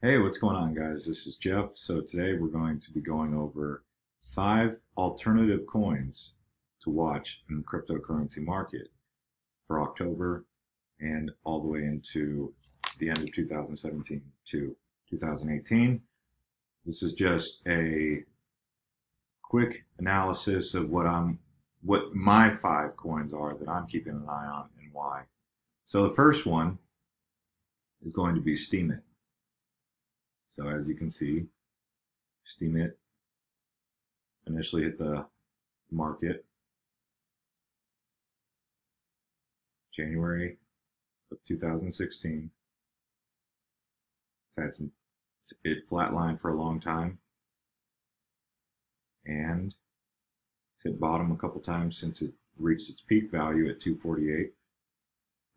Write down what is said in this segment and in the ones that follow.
Hey, what's going on, guys? This is Jeff. So today we're going to be going over 5 alternative coins to watch in the cryptocurrency market for October and all the way into the end of 2017 to 2018. This is just a quick analysis of what my 5 coins are that I'm keeping an eye on and why. So the first one is going to be Steemit. So as you can see, Steemit initially hit the market January of 2016. It flatlined for a long time, and it's hit bottom a couple times since it reached its peak value at 248,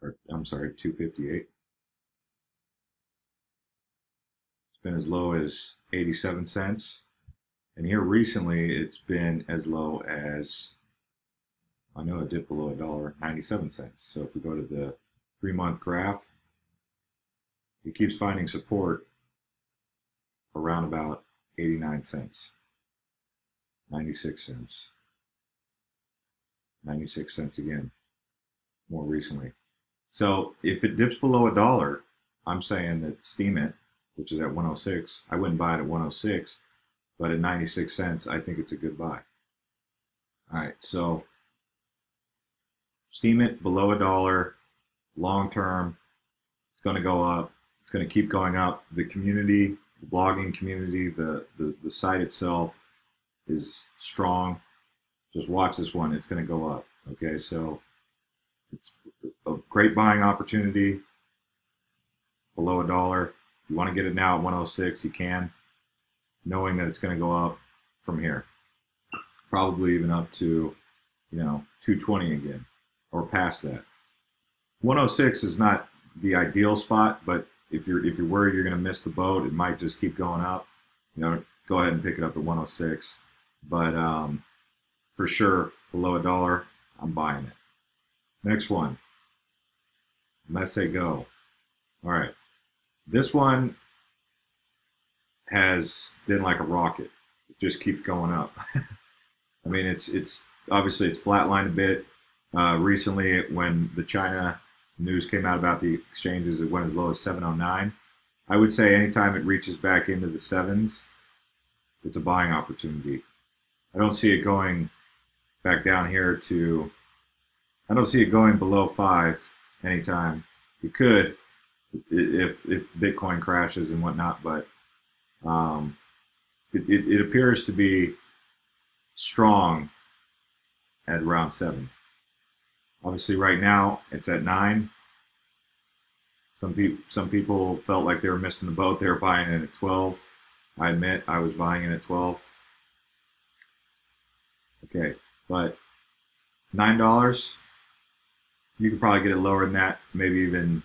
or I'm sorry, 258. It's been as low as 87 cents. And here recently, it's been as low as, I know it dipped below $1, 97 cents. So if we go to the 3-month graph, it keeps finding support around about 89 cents, 96 cents, 96 cents again, more recently. So if it dips below $1, I'm saying that Steemit, which is at 106, I wouldn't buy it at 106. But at 96 cents, I think it's a good buy. All right, so Steemit below $1, long term. It's going to go up. It's going to keep going up. The community, the blogging community, the site itself is strong. Just watch this one. It's going to go up. Okay, so it's a great buying opportunity below $1. If you want to get it now at 106, you can, knowing that it's going to go up from here, probably even up to, 220 again, or past that. 106 is not the ideal spot, but if you're worried you're going to miss the boat, it might just keep going up. Go ahead and pick it up at 106. But for sure, below $1, I'm buying it. Next one, Messe Go. All right, this one has been like a rocket. It just keeps going up. I mean, it's obviously it's flatlined a bit. Recently, when the China news came out about the exchanges, it went as low as 709. I would say anytime it reaches back into the sevens, it's a buying opportunity. I don't see it going back down here to, I don't see it going below 5 anytime. It could if Bitcoin crashes and whatnot, but it appears to be strong at around 7. Obviously, right now it's at 9. Some people felt like they were missing the boat. They were buying it at 12. I admit I was buying it at 12. Okay, but $9, you could probably get it lower than that, maybe even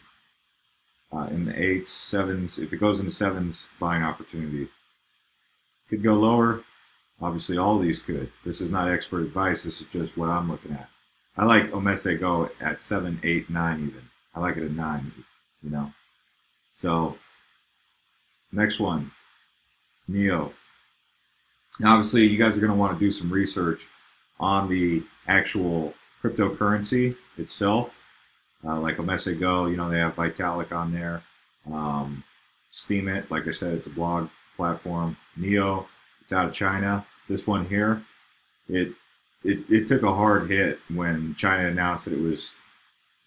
in the 8s, 7s. If it goes into 7s, buying opportunity. Could go lower. Obviously, all these could. This is not expert advice. This is just what I'm looking at. I like Messe Go at 7, 8, 9 even. I like it at 9, So, next one, Neo. Now, obviously, you guys are going to want to do some research on the actual cryptocurrency itself. Like Messe Go, they have Vitalik on there. Steemit, like I said, it's a blog platform. Neo, it's out of China. This one here, it took a hard hit when China announced that it was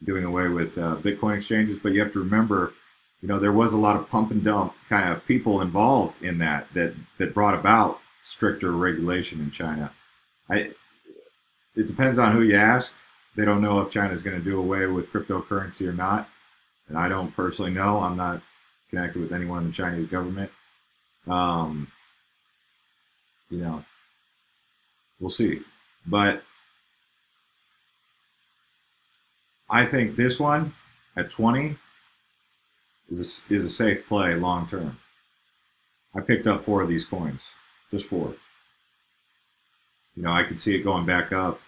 doing away with Bitcoin exchanges. But you have to remember, there was a lot of pump and dump kind of people involved in that brought about stricter regulation in China. It depends on who you ask. They don't know if China is going to do away with cryptocurrency or not. And I don't personally know. I'm not connected with anyone in the Chinese government. We'll see. But I think this one at 20 is a safe play long term. I picked up 4 of these coins, just 4. I could see it going back up.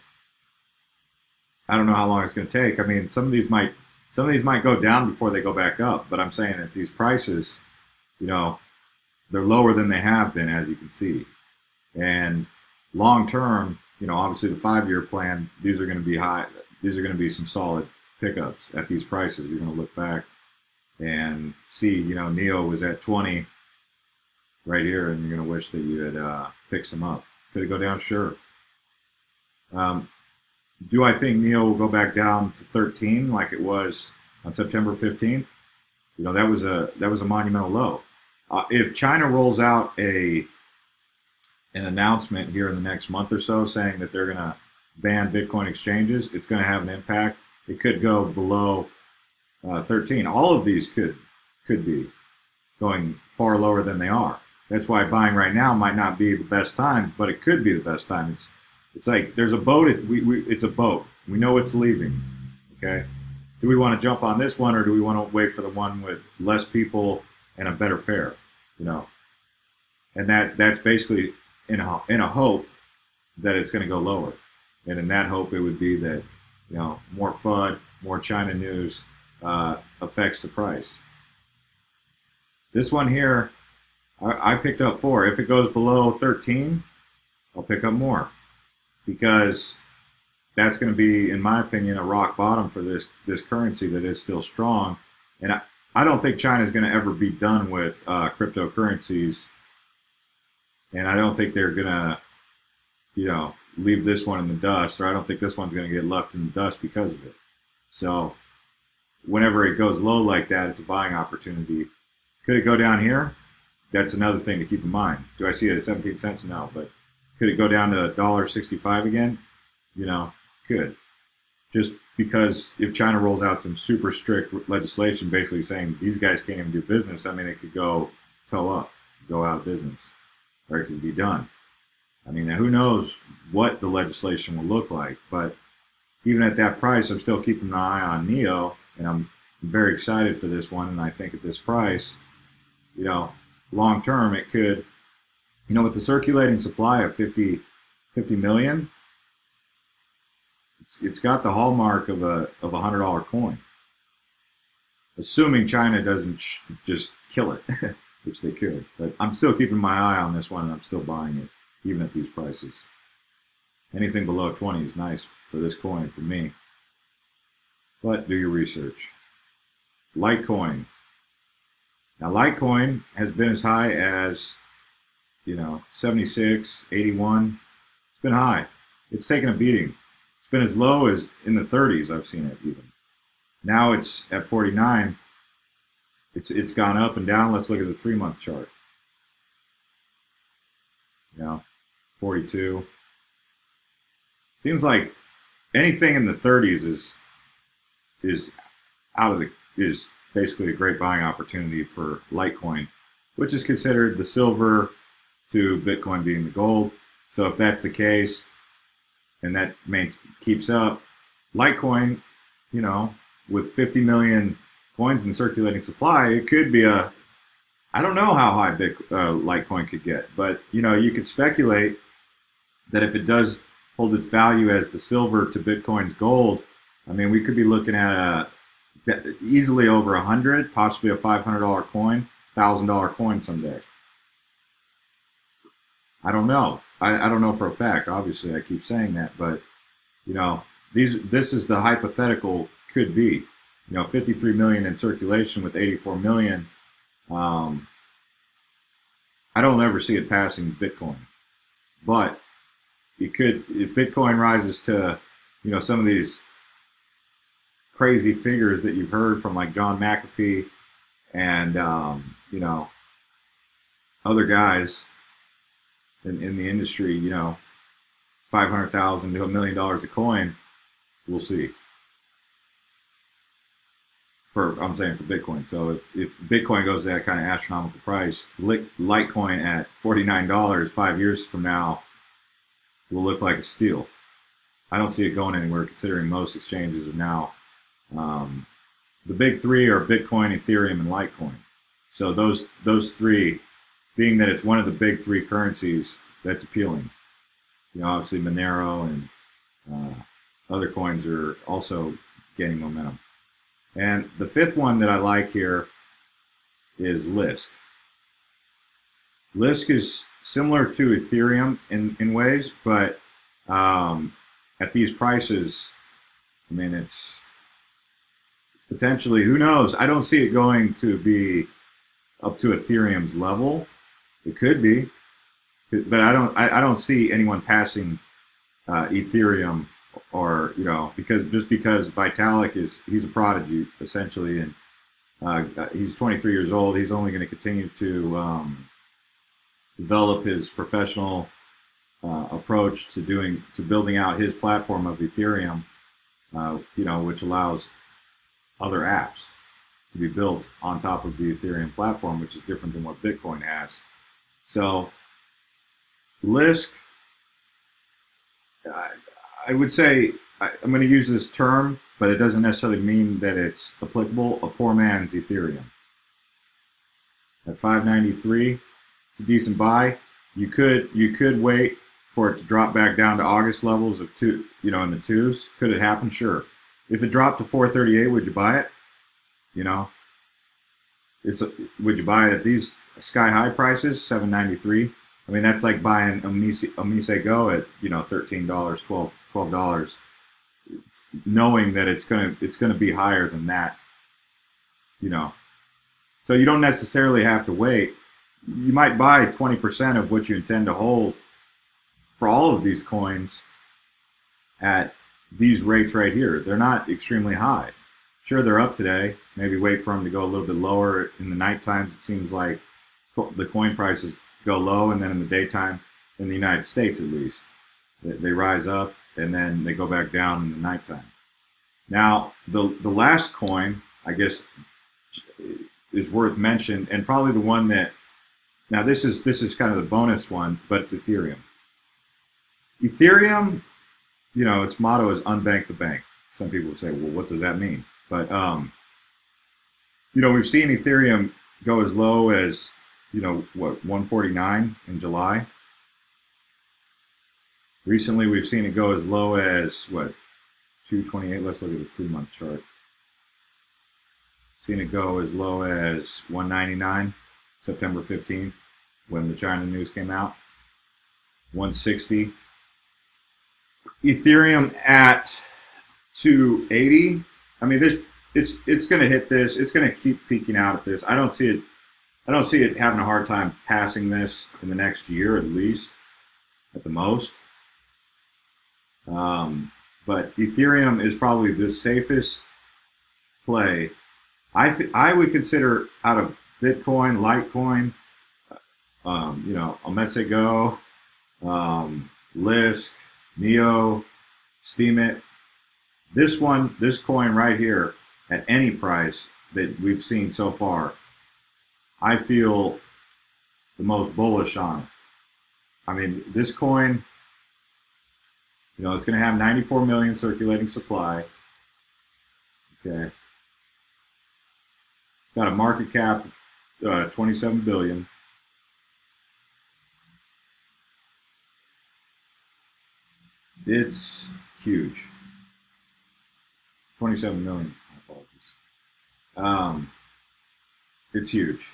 I don't know how long it's going to take. I mean, some of these might go down before they go back up. But I'm saying at these prices, you know, they're lower than they have been, as you can see. And long term, obviously the 5-year plan, these are going to be high. These are going to be some solid pickups at these prices. You're going to look back and see, NEO was at 20 right here, and you're going to wish that you had picked some up. Could it go down? Sure. Do I think NEO will go back down to 13 like it was on September 15th? That was a monumental low. If China rolls out an announcement here in the next month or so saying that they're going to ban Bitcoin exchanges, it's going to have an impact. It could go below 13. All of these could be going far lower than they are. That's why buying right now might not be the best time, but it could be the best time. It's like there's a boat. It's a boat. We know it's leaving. Okay. Do we want to jump on this one, or do we want to wait for the one with less people and a better fare? And that's basically in a hope that it's going to go lower. And in that hope, it would be that more FUD, more China news affects the price. This one here, I picked up 4. If it goes below 13, I'll pick up more, because that's going to be, in my opinion, a rock bottom for this currency that is still strong. And I don't think China is going to ever be done with cryptocurrencies, and I don't think they're going to, leave this one in the dust, or I don't think this one's going to get left in the dust because of it. So whenever it goes low like that, it's a buying opportunity. Could it go down here? That's another thing to keep in mind. Do I see it at 17 cents? No, but could it go down to $1.65 again? Could. Just because if China rolls out some super strict legislation basically saying these guys can't even do business, it could go toe up, go out of business, or it could be done. Who knows what the legislation will look like, but even at that price, I'm still keeping an eye on NEO, and I'm very excited for this one, and I think at this price, long term, it could, with the circulating supply of 50 million, it's got the hallmark of a $100 coin, assuming China doesn't just kill it, which they could. But I'm still keeping my eye on this one, and I'm still buying it, even at these prices. Anything below 20 is nice for this coin for me. But do your research. Litecoin. Now, Litecoin has been as high as, 76, 81. It's been high. It's taken a beating. It's been as low as in the 30s. I've seen it even. Now it's at 49. It's gone up and down. Let's look at the 3-month chart. 42. Seems like anything in the 30s is basically a great buying opportunity for Litecoin, which is considered the silver to Bitcoin being the gold. So if that's the case, and that keeps up, Litecoin, with 50 million coins in circulating supply, it could be I don't know how high Litecoin could get, but you could speculate that if it does hold its value as the silver to Bitcoin's gold, we could be looking at easily over 100, possibly a $500 coin, $1,000 coin someday. I don't know. I don't know for a fact. Obviously, I keep saying that, but this is the hypothetical could be. 53 million in circulation with 84 million. I don't ever see it passing Bitcoin, but it could if Bitcoin rises to some of these crazy figures that you've heard from, like John McAfee and other guys in the industry, 500,000 to $1 million a coin. We'll see. I'm saying for Bitcoin. So if Bitcoin goes to that kind of astronomical price, Litecoin at $49 5 years from now will look like a steal. I don't see it going anywhere, considering most exchanges are now the big three are Bitcoin, Ethereum, and Litecoin. So those three, being that it's one of the big three currencies, that's appealing. Obviously Monero and other coins are also gaining momentum. And the fifth one that I like here is Lisk. Lisk is similar to Ethereum in ways, but at these prices, I mean, it's potentially, who knows? I don't see it going to be up to Ethereum's level. It could be, but I don't see anyone passing Ethereum, or because Vitalik he's a prodigy essentially, and he's 23 years old. He's only going to continue to develop his professional approach to building out his platform of Ethereum, which allows other apps to be built on top of the Ethereum platform, which is different than what Bitcoin has. So Lisk, I would say, I'm going to use this term, but it doesn't necessarily mean that it's applicable. A poor man's Ethereum. At 593, it's a decent buy. You could wait for it to drop back down to August levels of in the twos. Could it happen? Sure. If it dropped to 438, would you buy it? Would you buy it at these sky high prices, 793? I mean, that's like buying a Mise Go at $13, $12, knowing that it's gonna be higher than that. So you don't necessarily have to wait. You might buy 20% of what you intend to hold for all of these coins at these rates right here. They're not extremely high. Sure, they're up today. Maybe wait for them to go a little bit lower. In the night times, it seems like the coin prices go low, and then in the daytime, in the United States at least, they rise up and then they go back down in the nighttime. Now, the last coin, I guess, is worth mention, and probably the one that, now this is kind of the bonus one, but it's Ethereum. Ethereum, its motto is unbank the bank. Some people would say, well, what does that mean? But we've seen Ethereum go as low as 149 in July. Recently, we've seen it go as low as 228. Let's look at the 3-month chart. Seen it go as low as 199, September 15th, when the China news came out. 160. Ethereum at 280. I mean, it's going to hit this. It's going to keep peaking out at this. I don't see it having a hard time passing this in the next year, at least, at the most. But Ethereum is probably the safest play. I would consider, out of Bitcoin, Litecoin, Mise Go, Lisk, Neo, Steemit. This coin right here, at any price that we've seen so far, I feel the most bullish on it. I mean, this coin, it's going to have 94 million circulating supply. Okay. It's got a market cap of 27 billion. It's huge. 27 million. Apologies. It's huge.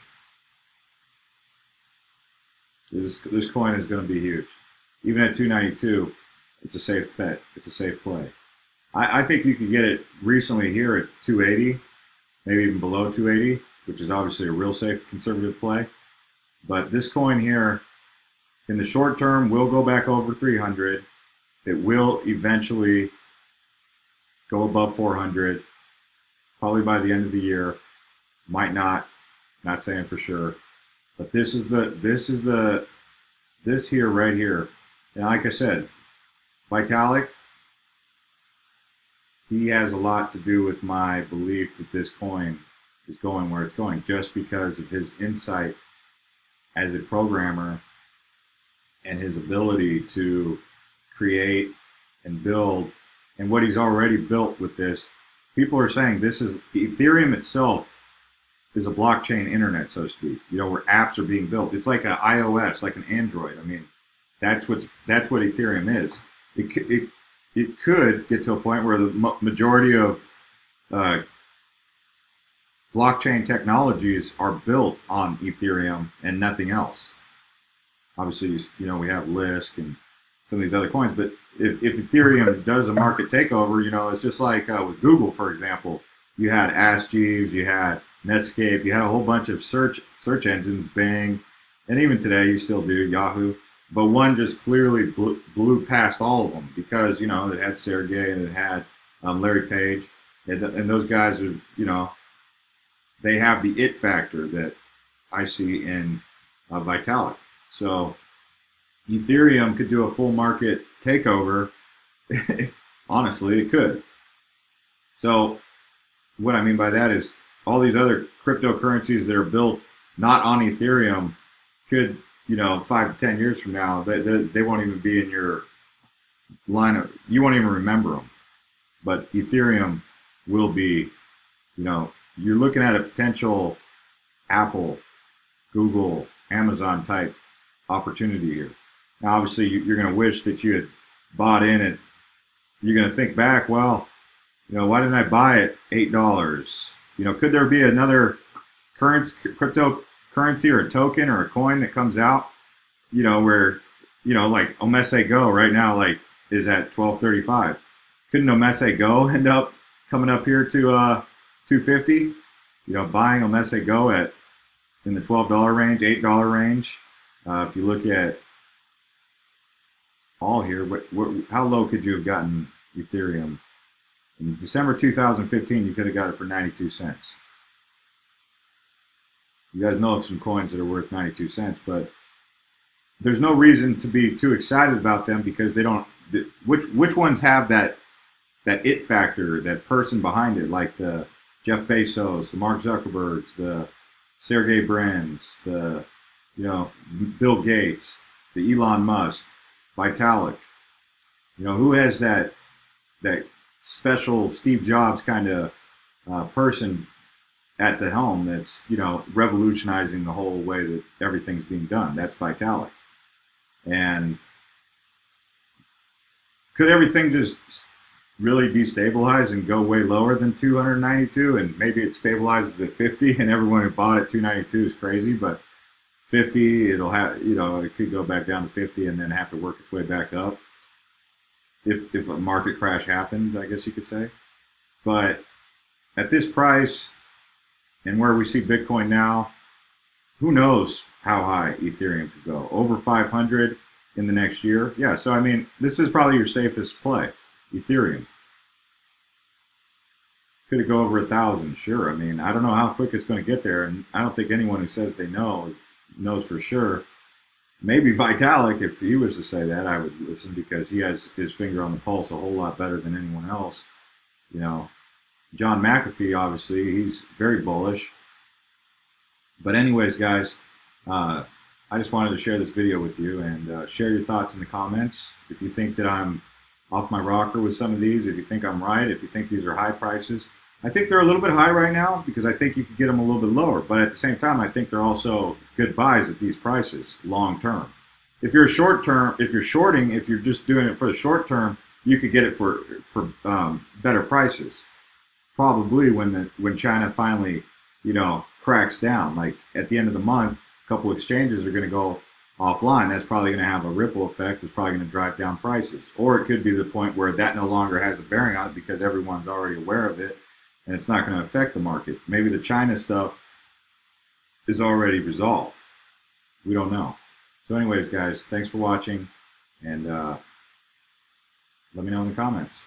This coin is going to be huge. Even at 292, it's a safe bet. It's a safe play. I think you could get it recently here at 280, maybe even below 280, which is obviously a real safe conservative play. But this coin here, in the short term, will go back over 300. It will eventually go above 400, probably by the end of the year. Might not saying for sure. But this here right here. And like I said, Vitalik, he has a lot to do with my belief that this coin is going where it's going, just because of his insight as a programmer and his ability to create and build, and what he's already built with this. People are saying Ethereum itself is a blockchain internet, so to speak, where apps are being built. It's like an iOS, like an Android. I mean, that's what Ethereum is. It could get to a point where the majority of blockchain technologies are built on Ethereum and nothing else. Obviously, you know, we have Lisk and some of these other coins, but if Ethereum does a market takeover, you know, it's just like with Google, for example. You had Ask Jeeves, you had Netscape, you had a whole bunch of search engines, Bing, and even today you still do, Yahoo. But one just clearly blew past all of them because, you know, it had Sergey and it had Larry Page, and those guys are, you know, they have the it factor that I see in Vitalik. So Ethereum could do a full market takeover. Honestly, it could. So what I mean by that is all these other cryptocurrencies that are built not on Ethereum could, you know, 5 to 10 years from now, they won't even be in your line of, you won't even remember them. But Ethereum will be, you know, you're looking at a potential Apple, Google, Amazon type opportunity here. Now, obviously, you're going to wish that you had bought in it. You're going to think back, well, you know, why didn't I buy it $8? You know, could there be another cryptocurrency or a token or a coin that comes out, you know, where, you know, like Omese Go right now, like, is at 12.35. Couldn't Omese Go end up coming up here to 250? You know, buying Omese Go at in the $12 range, $8 range. If you look at all here, how low could you have gotten Ethereum? In December 2015, you could have got it for 92 cents. You guys know of some coins that are worth 92 cents, but there's no reason to be too excited about them because they don't. Which ones have that it factor, that person behind it, like the Jeff Bezos, the Mark Zuckerbergs, the Sergey Brin's, the, you know, Bill Gates, the Elon Musk, Vitalik. You know, who has that special Steve Jobs kind of person at the helm that's, you know, revolutionizing the whole way that everything's being done? That's Vitalik. And could everything just really destabilize and go way lower than 292, and maybe it stabilizes at 50 and everyone who bought at 292 is crazy, but 50, it'll have, you know, it could go back down to 50 and then have to work its way back up if a market crash happened, I guess you could say. But at this price and where we see Bitcoin now, who knows how high Ethereum could go? Over 500 in the next year? Yeah, so I mean, this is probably your safest play, Ethereum. Could it go over 1,000? Sure. I mean, I don't know how quick it's going to get there, and I don't think anyone who says they knows for sure. Maybe Vitalik, if he was to say that, I would listen because he has his finger on the pulse a whole lot better than anyone else. You know, John McAfee, obviously, he's very bullish. But anyways, guys, I just wanted to share this video with you and share your thoughts in the comments. If you think that I'm off my rocker with some of these, if you think I'm right, if you think these are high prices. I think they're a little bit high right now because I think you could get them a little bit lower. But at the same time, I think they're also good buys at these prices long term. If you're short term, if you're shorting, if you're just doing it for the short term, you could get it for better prices. Probably when China finally, you know, cracks down. Like at the end of the month, a couple exchanges are going to go offline. That's probably going to have a ripple effect. It's probably going to drive down prices. Or it could be the point where that no longer has a bearing on it because everyone's already aware of it and it's not going to affect the market. Maybe the China stuff is already resolved. We don't know. So anyways, guys, thanks for watching, and let me know in the comments.